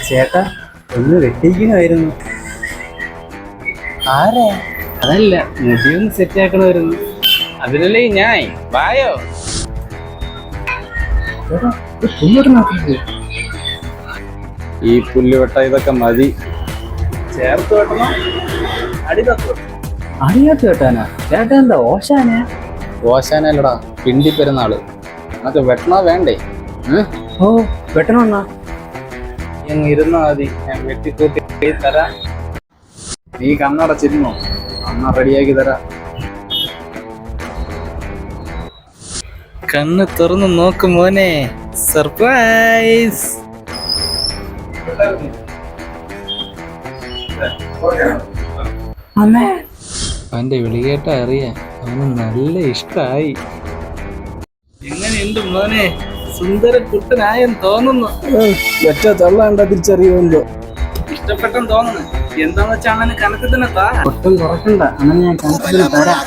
ചേട്ടാ ഒന്ന് വെട്ടിക്കണമായിരുന്നു. ആരാ? അതല്ല, മുടിയൊന്ന് സെറ്റ് ആക്കണമായിരുന്നു. അതിലല്ലേ ഞാൻ വായോ. ഈ പുല്ല് വെട്ട ഇതൊക്കെ മതി. ചേർത്ത് വെട്ടണം, അടി തത്തു വെട്ടണം. അറിയാത്ത കേട്ടാനാ? ചേട്ടാ എന്താ ഓശാനാ? ഓശാനല്ലടാ, പിണ്ടി പെരുന്നാള്. നമുക്ക് വെട്ടണോ വേണ്ടേ? ഓ വെട്ടണമെന്നാ? അങ്ങ് ഇരുന്നാ മതി, ഞാൻ വെട്ടിക്കൂട്ടി തരാം. നീ കണ്ണടച്ചിരുന്നോ? അമ്മ റെഡിയാക്കി തരാം. കണ്ണ് തുറന്ന് നോക്ക് മോനെ, സർപ്രൈസ്. അമ്മേ, അവന്റെ വിളി കേട്ടാ അറിയാം, അവന് നല്ല ഇഷ്ടായി. എങ്ങനെയുണ്ട് മോനെ? സുന്ദര കുട്ടനായെന്ന് തോന്നുന്നു. ഒറ്റ തള്ളാണ്ട തിരിച്ചറിയുമല്ലോ. ഇഷ്ടപ്പെട്ടെന്ന് തോന്നുന്നു. എന്താന്ന് വെച്ചാൽ അങ്ങനെ കണക്ക് തന്നെ താ. ഒട്ടും കുറക്കണ്ട, അങ്ങനെ ഞാൻ കണക്കിന് തരാം.